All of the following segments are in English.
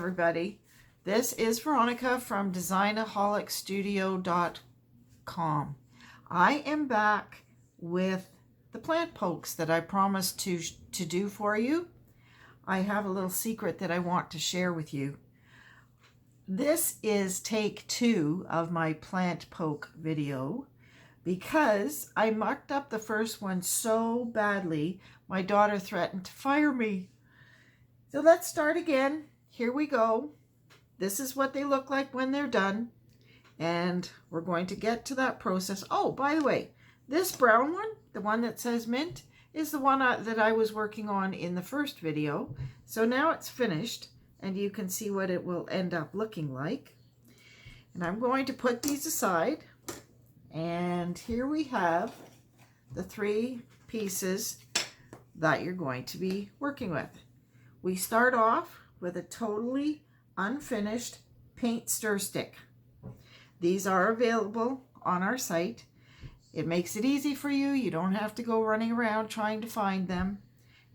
everybody. This is Veronica from designaholicstudio.com. I am back with the plant pokes that I promised to do for you. I have a little secret that I want to share with you. This is take 2 of my plant poke video because I mucked up the first one so badly my daughter threatened to fire me. So let's start again. Here we go. This is what they look like when they're done. And we're going to get to that process. Oh, by the way, this brown one, the one that says mint, is the one that I was working on in the first video. So now it's finished and you can see what it will end up looking like. And I'm going to put these aside. And here we have the 3 pieces that you're going to be working with. We start off with a totally unfinished paint stir stick. These are available on our site. It makes it easy for you. You don't have to go running around trying to find them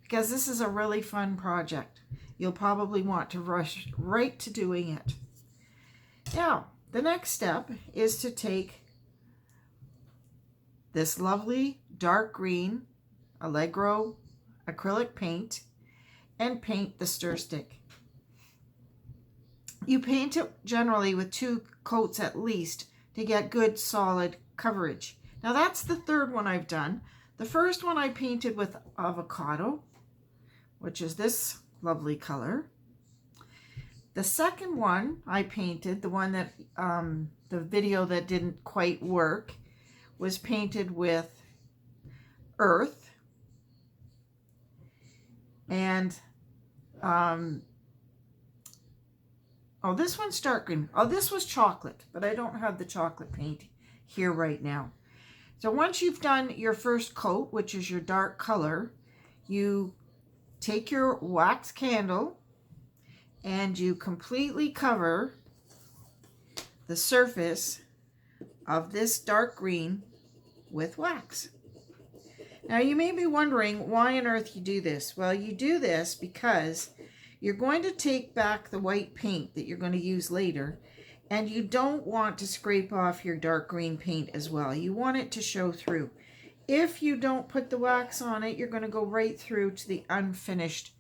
because this is a really fun project. You'll probably want to rush right to doing it. Now, the next step is to take this lovely dark green Allegro acrylic paint and paint the stir stick. You paint it generally with 2 coats at least to get good solid coverage. Now that's the third one I've done. The first one I painted with Avacado, which is this lovely color. The second one I painted, the one that the video that didn't quite work, was painted with earth. And oh, this one's dark green. Oh, this was chocolate, but I don't have the chocolate paint here right now. So once you've done your first coat, which is your dark color, you take your wax candle and you completely cover the surface of this dark green with wax. Now you may be wondering why on earth you do this. Well, you do this because you're going to take back the white paint that you're going to use later, and you don't want to scrape off your dark green paint as well. You want it to show through. If you don't put the wax on it, you're going to go right through to the unfinished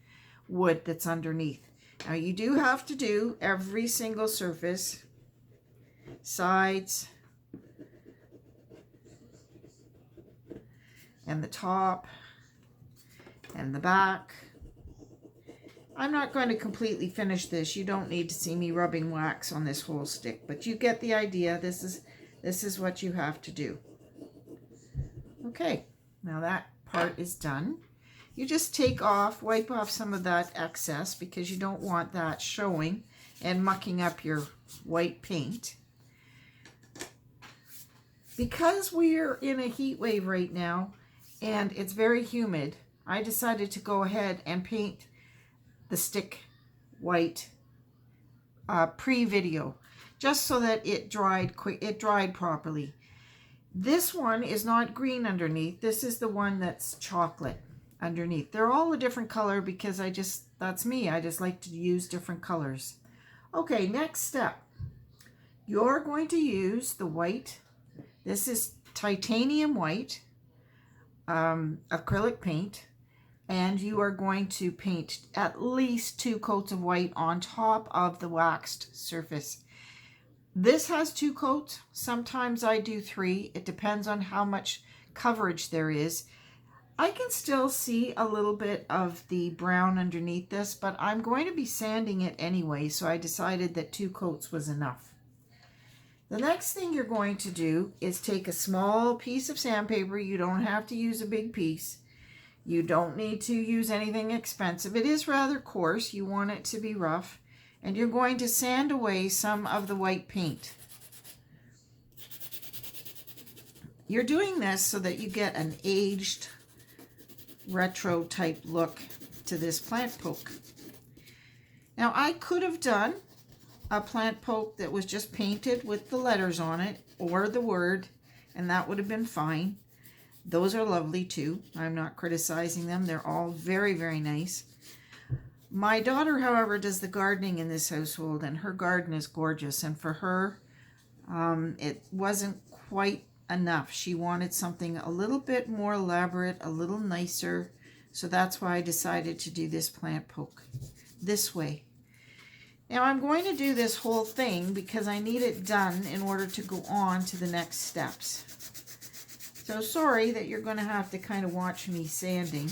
wood that's underneath. Now you do have to do every single surface, sides, and the top, and the back. I'm not going to completely finish this. You don't need to see me rubbing wax on this whole stick, but you get the idea. This is what you have to do. Okay, now that part is done. You just wipe off some of that excess because you don't want that showing and mucking up your white paint. Because we're in a heat wave right now and it's very humid, I decided to go ahead and paint the stick white pre-video, just so that it dried properly. This one is not green underneath. This is the one that's chocolate underneath. They're all a different color because that's me. I just like to use different colors. Okay, next step. You're going to use the white. This is titanium white acrylic paint. And you are going to paint at least 2 coats of white on top of the waxed surface. This has 2 coats. Sometimes I do 3. It depends on how much coverage there is. I can still see a little bit of the brown underneath this, but I'm going to be sanding it anyway, so I decided that 2 coats was enough. The next thing you're going to do is take a small piece of sandpaper. You don't have to use a big piece. You don't need to use anything expensive. It is rather coarse. You want it to be rough. And you're going to sand away some of the white paint. You're doing this so that you get an aged, retro type look to this plant poke. Now I could have done a plant poke that was just painted with the letters on it or the word, and that would have been fine. Those are lovely too. I'm not criticizing them. They're all very, very nice. My daughter, however, does the gardening in this household, and her garden is gorgeous. And for her, it wasn't quite enough. She wanted something a little bit more elaborate, a little nicer. So that's why I decided to do this plant poke this way. Now I'm going to do this whole thing because I need it done in order to go on to the next steps. So sorry that you're going to have to kind of watch me sanding.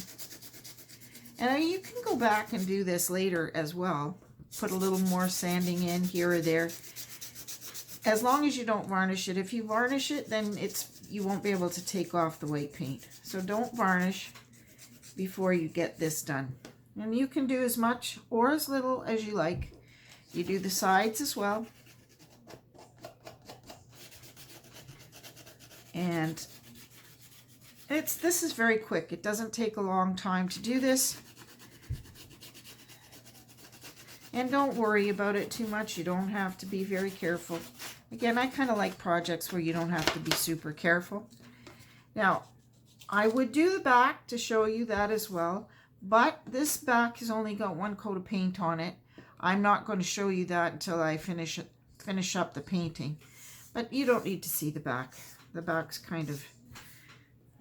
And you can go back and do this later as well. Put a little more sanding in here or there. As long as you don't varnish it. If you varnish it, then you won't be able to take off the white paint. So don't varnish before you get this done. And you can do as much or as little as you like. You do the sides as well. And this is very quick. It doesn't take a long time to do this. And don't worry about it too much. You don't have to be very careful. Again, I kind of like projects where you don't have to be super careful. Now, I would do the back to show you that as well, but this back has only got one coat of paint on it. I'm not going to show you that until I finish up the painting. But you don't need to see the back. The back's kind of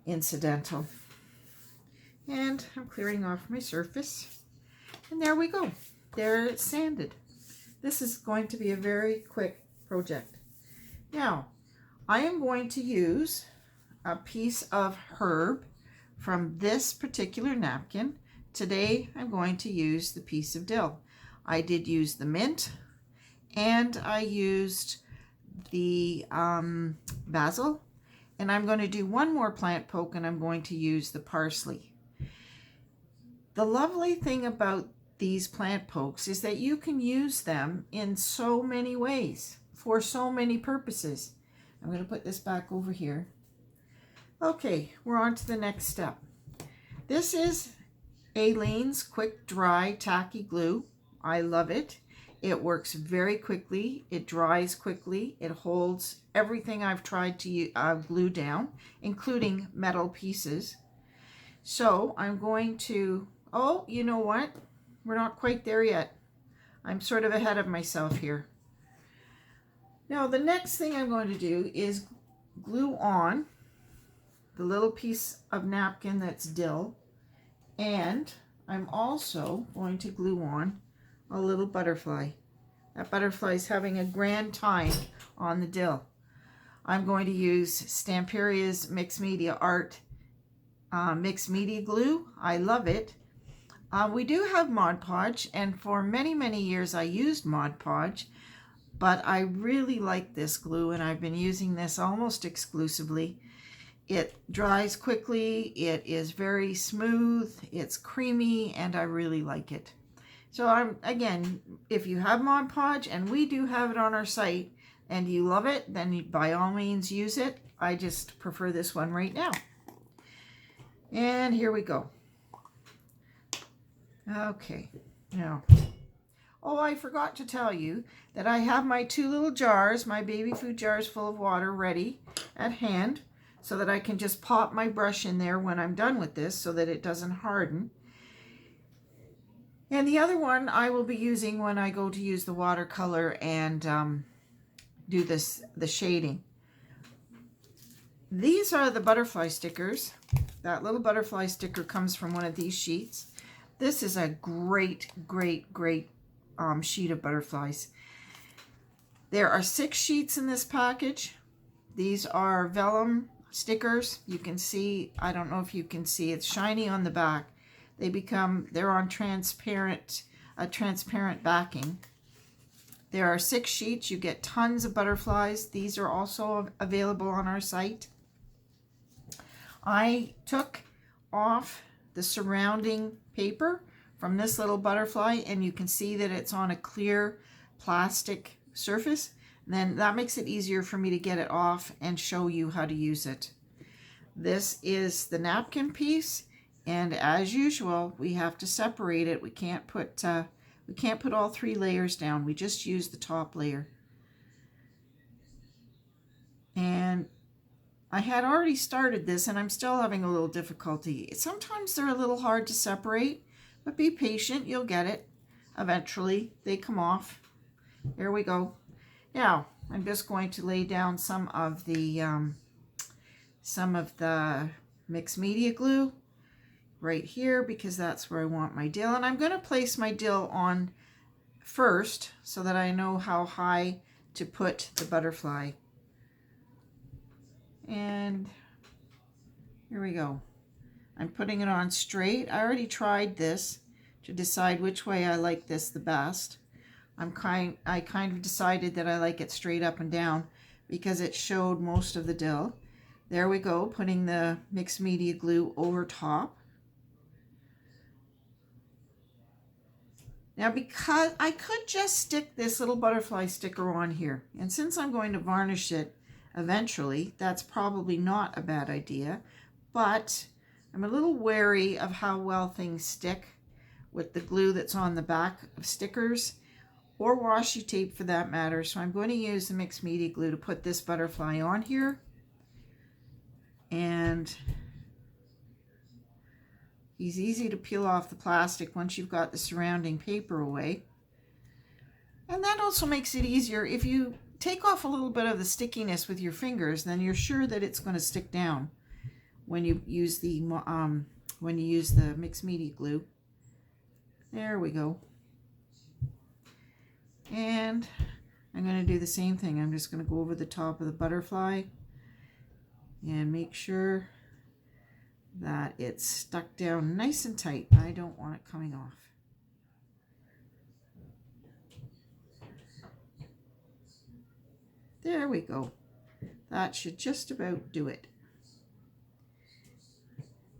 incidental. And I'm clearing off my surface. And there we go. There it's sanded. This is going to be a very quick project. Now, I am going to use a piece of herb from this particular napkin. Today, I'm going to use the piece of dill. I did use the mint, and I used the basil, and I'm going to do one more plant poke, and I'm going to use the parsley. The lovely thing about these plant pokes is that you can use them in so many ways for so many purposes. I'm going to put this back over here. Okay, we're on to the next step. This is Aleene's Quick Dry Tacky Glue. I love it. It works very quickly. It dries quickly. It holds everything I've tried to glue down, including metal pieces. So I'm going to, oh, you know what? We're not quite there yet. I'm sort of ahead of myself here. Now the next thing I'm going to do is glue on the little piece of napkin that's dill, and I'm also going to glue on a little butterfly. That butterfly is having a grand time on the dill. I'm going to use Stamperia's Mixed Media Art Mixed Media Glue. I love it. We do have Mod Podge, and for many, many years I used Mod Podge, but I really like this glue, and I've been using this almost exclusively. It dries quickly, it is very smooth, it's creamy, and I really like it. So again, if you have Mod Podge, and we do have it on our site, and you love it, then by all means use it. I just prefer this one right now. And here we go. Okay, now, oh, I forgot to tell you that I have my two little jars, my baby food jars full of water ready at hand, so that I can just pop my brush in there when I'm done with this so that it doesn't harden. And the other one I will be using when I go to use the watercolor and do the shading. These are the butterfly stickers. That little butterfly sticker comes from one of these sheets. This is a great, great, great sheet of butterflies. There are 6 sheets in this package. These are vellum stickers. You can see, I don't know if you can see, it's shiny on the back. They're on transparent backing. There are 6 sheets. You get tons of butterflies. These are also available on our site. I took off the surrounding paper from this little butterfly, and you can see that it's on a clear plastic surface. And then that makes it easier for me to get it off and show you how to use it. This is the napkin piece, and as usual, we have to separate it. We can't put all 3 layers down. We just use the top layer. And I had already started this, and I'm still having a little difficulty. Sometimes they're a little hard to separate, but be patient, you'll get it. eventually they come off. There we go. Now I'm just going to lay down some of the mixed media glue right here, because that's where I want my dill. And I'm going to place my dill on first so that I know how high to put the butterfly. And here we go. I'm putting it on straight. I already tried this to decide which way I like this the best. I kind of decided that I like it straight up and down because it showed most of the dill. There we go, putting the mixed media glue over top. Now, because I could just stick this little butterfly sticker on here, and since I'm going to varnish it eventually, that's probably not a bad idea, but I'm a little wary of how well things stick with the glue that's on the back of stickers, or washi tape for that matter. So I'm going to use the mixed media glue to put this butterfly on here. And he's easy to peel off the plastic once you've got the surrounding paper away. And that also makes it easier. If you take off a little bit of the stickiness with your fingers, then you're sure that it's going to stick down when you use the mixed media glue. There we go. And I'm going to do the same thing. I'm just going to go over the top of the butterfly and make sure that it's stuck down nice and tight. I don't want it coming off. There we go. That should just about do it.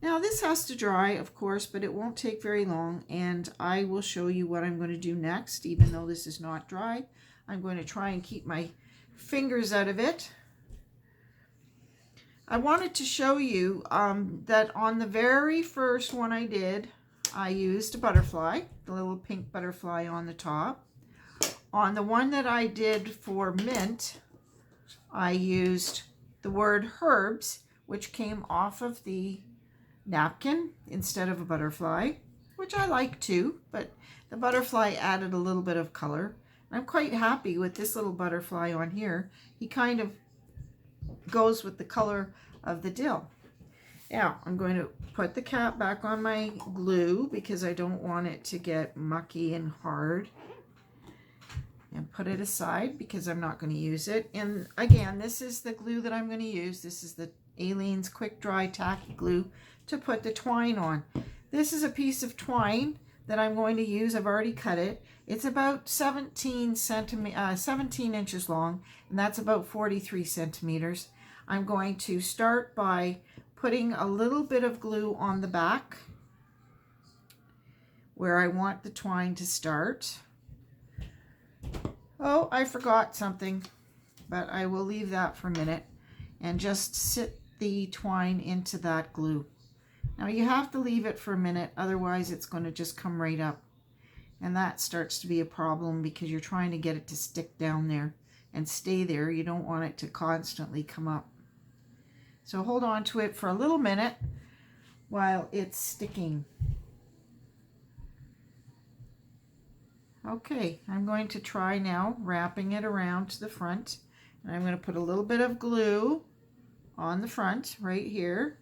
Now this has to dry, of course, but it won't take very long, and I will show you what I'm going to do next. Even though this is not dry, I'm going to try and keep my fingers out of it. I wanted to show you that on the very first one I did, I used a butterfly, the little pink butterfly on the top. On the one that I did for mint, I used the word herbs, which came off of the napkin instead of a butterfly, which I like too, but the butterfly added a little bit of color. I'm quite happy with this little butterfly on here. He kind of goes with the color of the dill. Now I'm going to put the cap back on my glue because I don't want it to get mucky and hard, and put it aside because I'm not going to use it. And again, this is the glue that I'm going to use. This is the Aleene's Quick Dry Tacky Glue to put the twine on. This is a piece of twine that I'm going to use. I've already cut it. It's about 17 inches long, and that's about 43 centimeters. I'm going to start by putting a little bit of glue on the back where I want the twine to start. Oh, I forgot something, but I will leave that for a minute and just sit the twine into that glue. Now you have to leave it for a minute, otherwise it's going to just come right up. And that starts to be a problem because you're trying to get it to stick down there and stay there. You don't want it to constantly come up. So hold on to it for a little minute while it's sticking. Okay, I'm going to try now wrapping it around to the front. And I'm going to put a little bit of glue on the front right here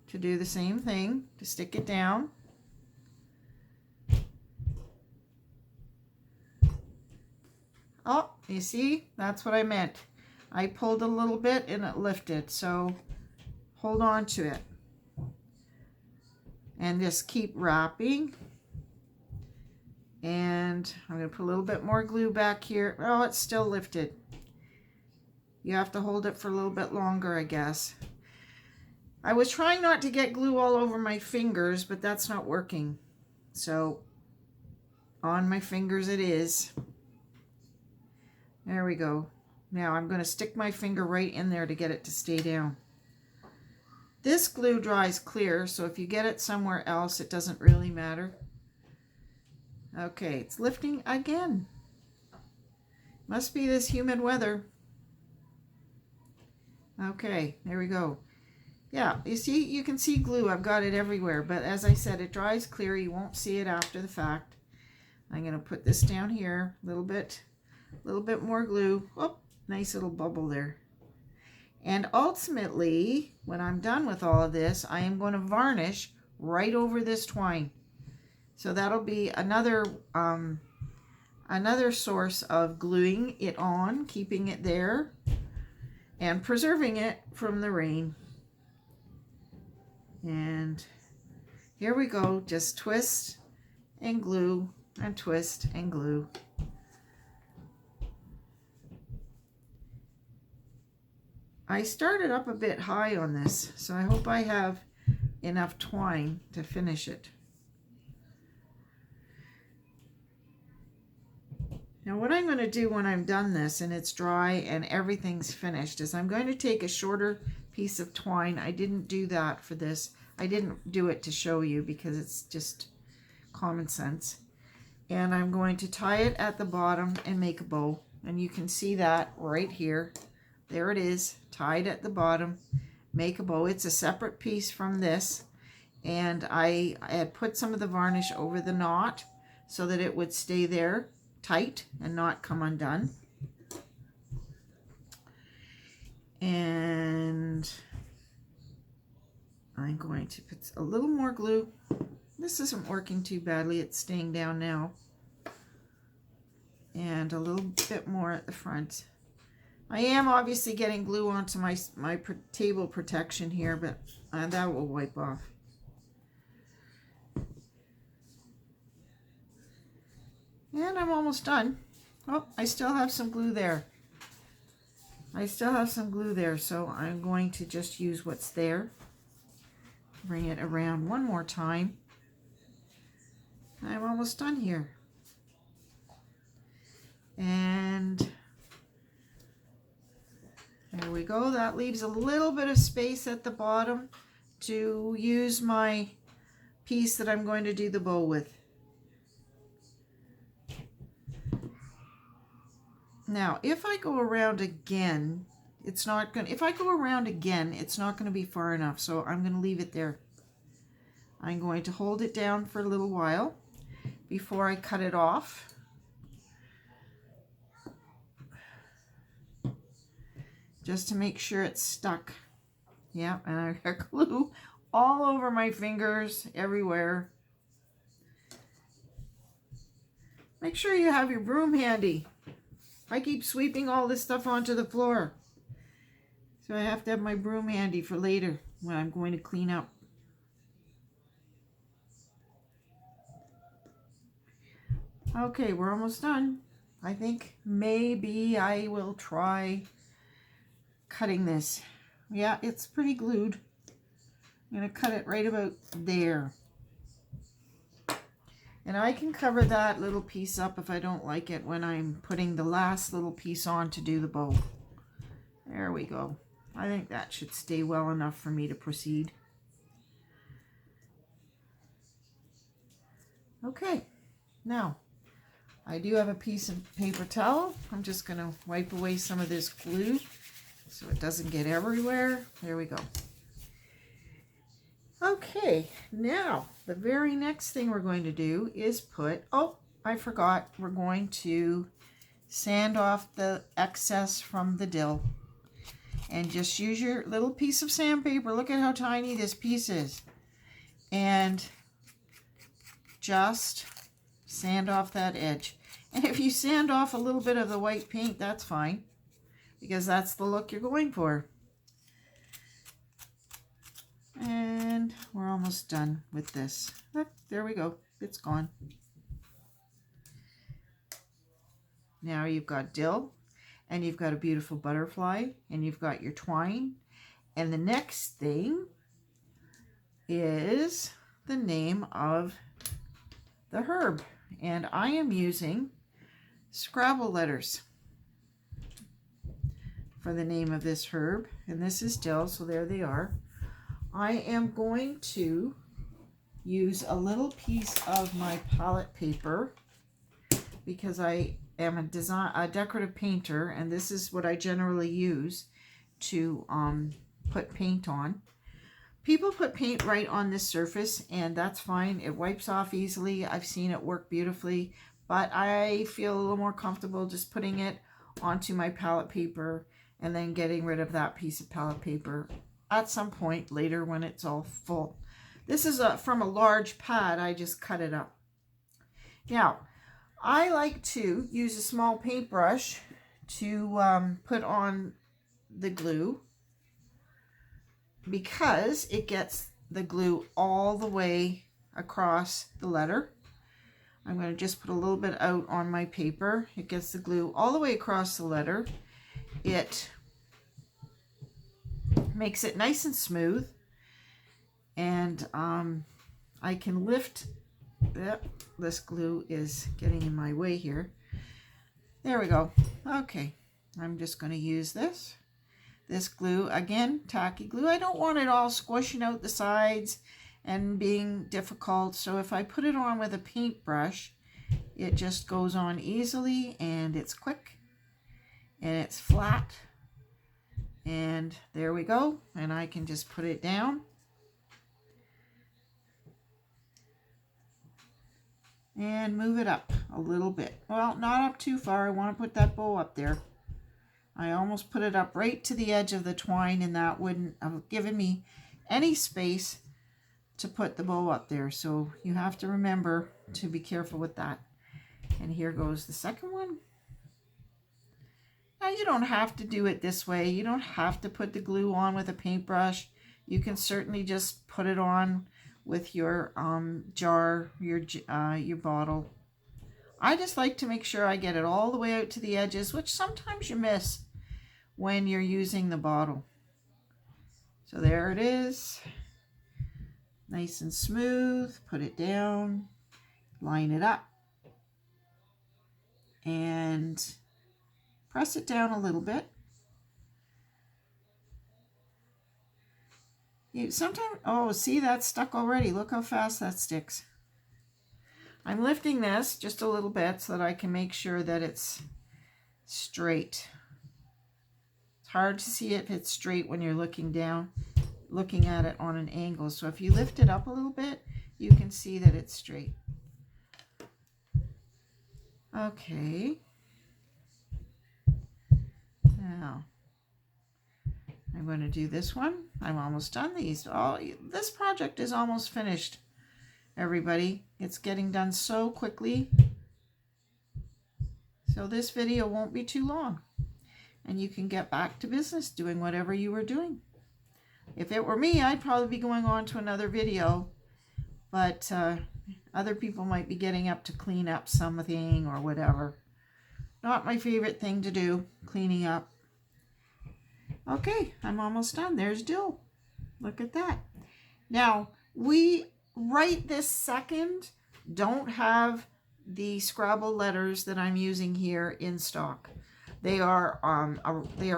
to do the same thing, to stick it down. Oh, you see, that's what I meant. I pulled a little bit and it lifted, so hold on to it. And just keep wrapping. And I'm going to put a little bit more glue back here. Oh, it's still lifted. You have to hold it for a little bit longer, I guess. I was trying not to get glue all over my fingers, but that's not working. So on my fingers it is. There we go. Now I'm going to stick my finger right in there to get it to stay down. This glue dries clear, so if you get it somewhere else, it doesn't really matter. Okay, it's lifting again. Must be this humid weather. Okay, there we go. Yeah, you see, you can see glue. I've got it everywhere, but as I said, it dries clear. You won't see it after the fact. I'm going to put this down here, a little bit more glue. Oh, nice little bubble there. And ultimately, when I'm done with all of this, I am going to varnish right over this twine. So that'll be another source of gluing it on, keeping it there, and preserving it from the rain. And here we go, just twist and glue and twist and glue. I started up a bit high on this, so I hope I have enough twine to finish it. Now what I'm going to do when I'm done this and it's dry and everything's finished is I'm going to take a shorter piece of twine. I didn't do that for this. I didn't do it to show you because it's just common sense. And I'm going to tie it at the bottom and make a bow. And you can see that right here. There it is, tied at the bottom, make a bow. It's a separate piece from this. And I had put some of the varnish over the knot so that it would stay there tight and not come undone. And I'm going to put a little more glue. This isn't working too badly, it's staying down now. And a little bit more at the front. I am obviously getting glue onto my table protection here, but that will wipe off. And I'm almost done. Oh, I still have some glue there. So I'm going to just use what's there. Bring it around one more time. I'm almost done here. And there we go. That leaves a little bit of space at the bottom to use my piece that I'm going to do the bow with. Now, if I go around again, it's not going to be far enough, so I'm going to leave it there. I'm going to hold it down for a little while before I cut it off. Just to make sure it's stuck. Yeah, and I got glue all over my fingers, everywhere. Make sure you have your broom handy. I keep sweeping all this stuff onto the floor. So I have to have my broom handy for later when I'm going to clean up. Okay, we're almost done. I think maybe I will try cutting this. Yeah, it's pretty glued. I'm going to cut it right about there. And I can cover that little piece up if I don't like it when I'm putting the last little piece on to do the bow. There we go. I think that should stay well enough for me to proceed. Okay, now I do have a piece of paper towel. I'm just going to wipe away some of this glue so it doesn't get everywhere. There we go. Okay, now the very next thing we're going to do is put, oh, I forgot, we're going to sand off the excess from the dill. And just use your little piece of sandpaper. Look at how tiny this piece is. And just sand off that edge. And if you sand off a little bit of the white paint, that's fine, because that's the look you're going for. And we're almost done with this. Look, there we go. It's gone. Now you've got dill, and you've got a beautiful butterfly, and you've got your twine. And the next thing is the name of the herb. And I am using Scrabble letters for the name of this herb. And this is dill, so there they are. I am going to use a little piece of my palette paper because I am a decorative painter, and this is what I generally use to put paint on. People put paint right on this surface, and that's fine. It wipes off easily. I've seen it work beautifully, but I feel a little more comfortable just putting it onto my palette paper and then getting rid of that piece of palette paper at some point later when it's all full. This is from a large pad. I just cut it up. Now, I like to use a small paintbrush to put on the glue because it gets the glue all the way across the letter. I'm going to just put a little bit out on my paper. It gets the glue all the way across the letter. It makes it nice and smooth, and I can lift. This glue is getting in my way here. There we go. Okay, I'm just going to use this glue again, tacky glue. I don't want it all squishing out the sides and being difficult, so if I put it on with a paintbrush, it just goes on easily, and it's quick and it's flat, and there we go. And I can just put it down and move it up a little bit. Well, not up too far. I want to put that bow up there. I almost put it up right to the edge of the twine, and that wouldn't have given me any space to put the bow up there. So you have to remember to be careful with that. And here goes the second one. Now, you don't have to do it this way. You don't have to put the glue on with a paintbrush. You can certainly just put it on with your jar, your bottle. I just like to make sure I get it all the way out to the edges, which sometimes you miss when you're using the bottle. So there it is. Nice and smooth. Put it down, line it up, and press it down a little bit. Sometimes, oh, see, that's stuck already. Look how fast that sticks. I'm lifting this just a little bit so that I can make sure that it's straight. It's hard to see if it's straight when you're looking down, looking at it on an angle. So if you lift it up a little bit, you can see that it's straight. Okay. Now, I'm going to do this one. I'm almost done these. This project is almost finished, everybody. It's getting done so quickly. So this video won't be too long, and you can get back to business doing whatever you were doing. If it were me, I'd probably be going on to another video, but other people might be getting up to clean up something or whatever. Not my favorite thing to do, cleaning up. Okay, I'm almost done. There's Dill. Look at that. Now, we right this second don't have the Scrabble letters that I'm using here in stock. They are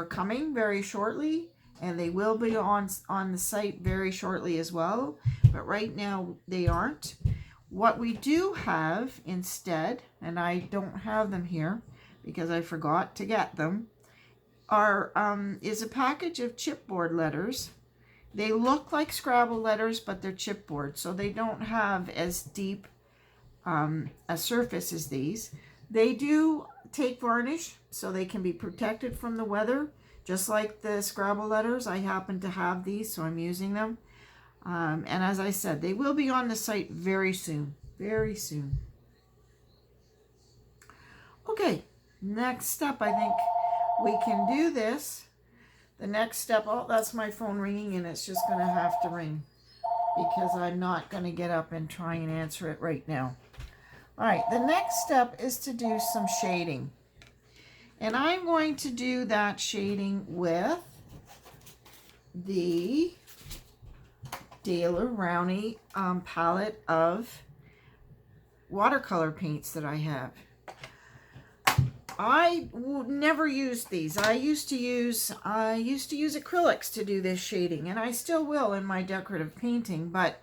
coming very shortly, and they will be on the site very shortly as well. But right now they aren't. What we do have instead, and I don't have them here because I forgot to get them, is a package of chipboard letters. They look like Scrabble letters, but they're chipboard, so they don't have as deep a surface as these. They do take varnish, so they can be protected from the weather, just like the Scrabble letters. I happen to have these, so I'm using them. And as I said, they will be on the site very soon, very soon. Okay, next step, I think we can do this. The next step, oh, that's my phone ringing, and it's just going to have to ring because I'm not going to get up and try and answer it right now. All right, the next step is to do some shading. And I'm going to do that shading with the Daler Rowney palette of watercolor paints that I have. I never used these. I used to use acrylics to do this shading, and I still will in my decorative painting, but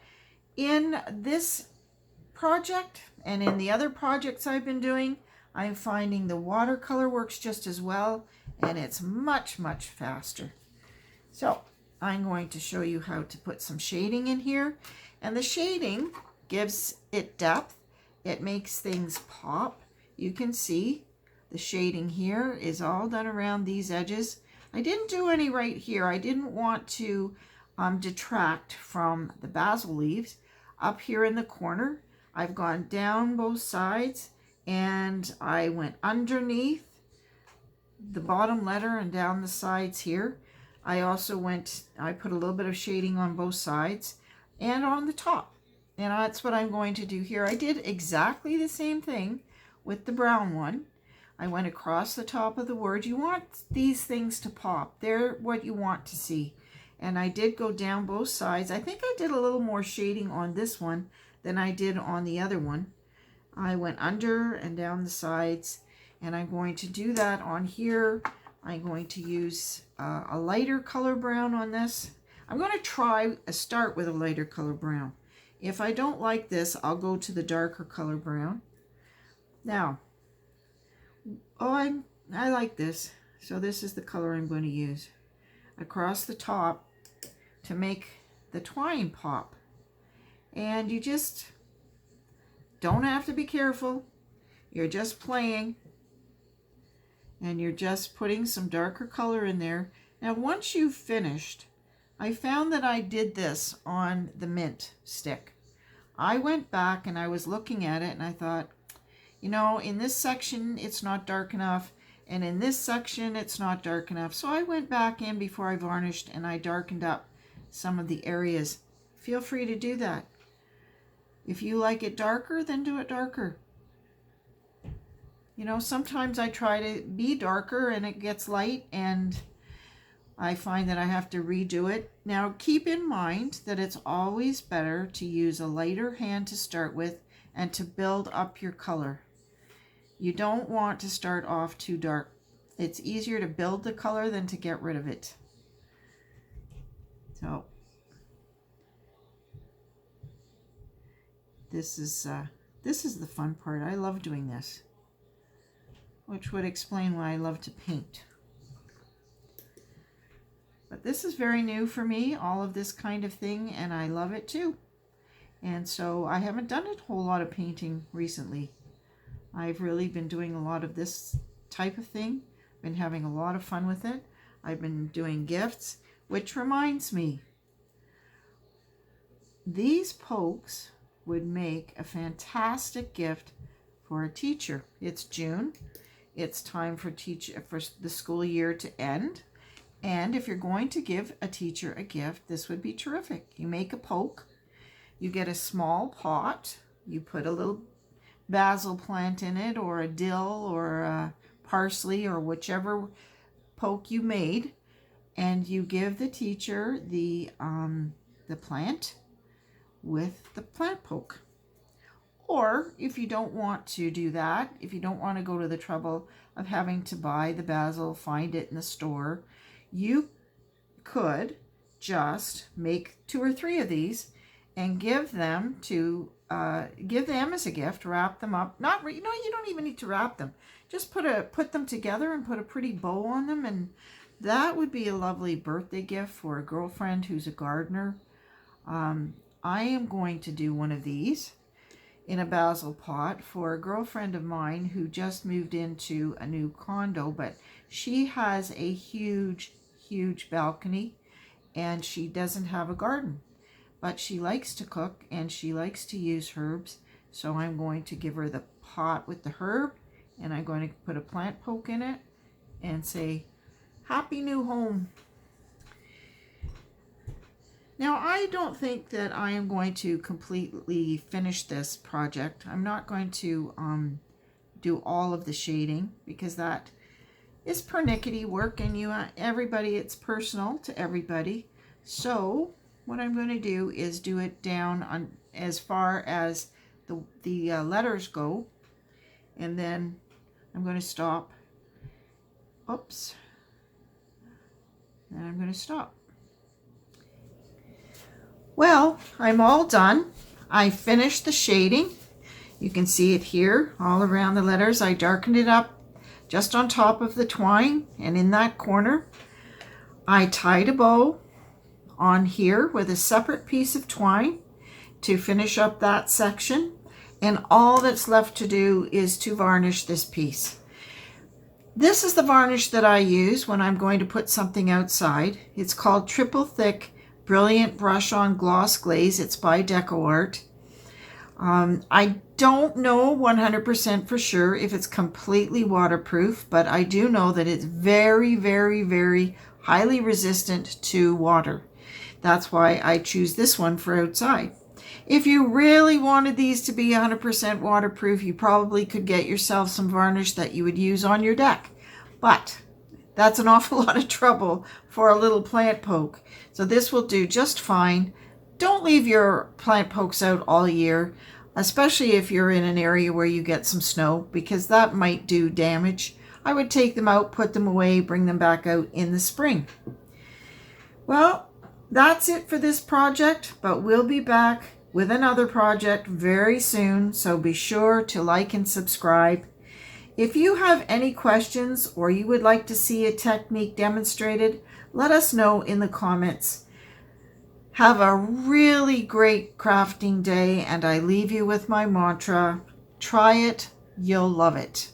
in this project and in the other projects I've been doing, I'm finding the watercolor works just as well, and it's much, much faster. So I'm going to show you how to put some shading in here, and the shading gives it depth. It makes things pop. you can see the shading here is all done around these edges. I didn't do any right here. I didn't want to detract from the basil leaves. Up here in the corner, I've gone down both sides and I went underneath the bottom letter and down the sides here. I put a little bit of shading on both sides and on the top. And that's what I'm going to do here. I did exactly the same thing with the brown one. I went across the top of the word. You want these things to pop. They're what you want to see. And I did go down both sides. I think I did a little more shading on this one than I did on the other one. I went under and down the sides, and I'm going to do that on here. I'm going to use a lighter color brown on this. I'm going to start with a lighter color brown. If I don't like this, I'll go to the darker color brown. Now, I like this, so this is the color I'm going to use across the top to make the twine pop. And you just don't have to be careful. You're just playing, and you're just putting some darker color in there. Now, once you've finished, I found that I did this on the mint stick. I went back and I was looking at it and I thought, you know, in this section it's not dark enough, and in this section it's not dark enough. So I went back in before I varnished and I darkened up some of the areas. Feel free to do that. If you like it darker, then do it darker. You know, sometimes I try to be darker and it gets light and I find that I have to redo it. Now keep in mind that it's always better to use a lighter hand to start with and to build up your color. You don't want to start off too dark. It's easier to build the color than to get rid of it. So this is the fun part. I love doing this, which would explain why I love to paint. But this is very new for me, all of this kind of thing, and I love it too. And so I haven't done a whole lot of painting recently. I've really been doing a lot of this type of thing, been having a lot of fun with it. I've been doing gifts, which reminds me, these pokes would make a fantastic gift for a teacher. It's June. It's time for the school year to end. And if you're going to give a teacher a gift, this would be terrific. You make a poke, you get a small pot, you put a little basil plant in it, or a dill, or a parsley, or whichever poke you made, and you give the teacher the plant with the plant poke. Or if you don't want to do that, if you don't want to go to the trouble of having to buy the basil, find it in the store, you could just make 2 or 3 of these and give them as a gift. Wrap them up. You don't even need to wrap them. Just put them together and put a pretty bow on them, and that would be a lovely birthday gift for a girlfriend who's a gardener. I am going to do one of these in a basil pot for a girlfriend of mine who just moved into a new condo, but she has a huge balcony and she doesn't have a garden, but she likes to cook and she likes to use herbs. So I'm going to give her the pot with the herb, and I'm going to put a plant poke in it and say, "Happy new home." Now, I don't think that I am going to completely finish this project. I'm not going to do all of the shading because that is pernickety work, and everybody, it's personal to everybody. So what I'm going to do is do it down on as far as the letters go, and then I'm going to stop. Oops. And I'm going to stop. Well, I'm all done. I finished the shading. You can see it here all around the letters. I darkened it up just on top of the twine, and in that corner I tied a bow on here with a separate piece of twine to finish up that section. and all that's left to do is to varnish this piece. This is the varnish that I use when I'm going to put something outside. It's called Triple Thick Brilliant Brush on Gloss Glaze. It's by DecoArt. I don't know 100% for sure if it's completely waterproof, but I do know that it's very, very, very highly resistant to water. That's why I choose this one for outside. If you really wanted these to be 100% waterproof, you probably could get yourself some varnish that you would use on your deck. But that's an awful lot of trouble for a little plant poke. So this will do just fine. Don't leave your plant pokes out all year, especially if you're in an area where you get some snow, because that might do damage. I would take them out, put them away, bring them back out in the spring. Well, that's it for this project, but we'll be back with another project very soon, so be sure to like and subscribe. If you have any questions or you would like to see a technique demonstrated, let us know in the comments. Have a really great crafting day, and I leave you with my mantra, try it, you'll love it.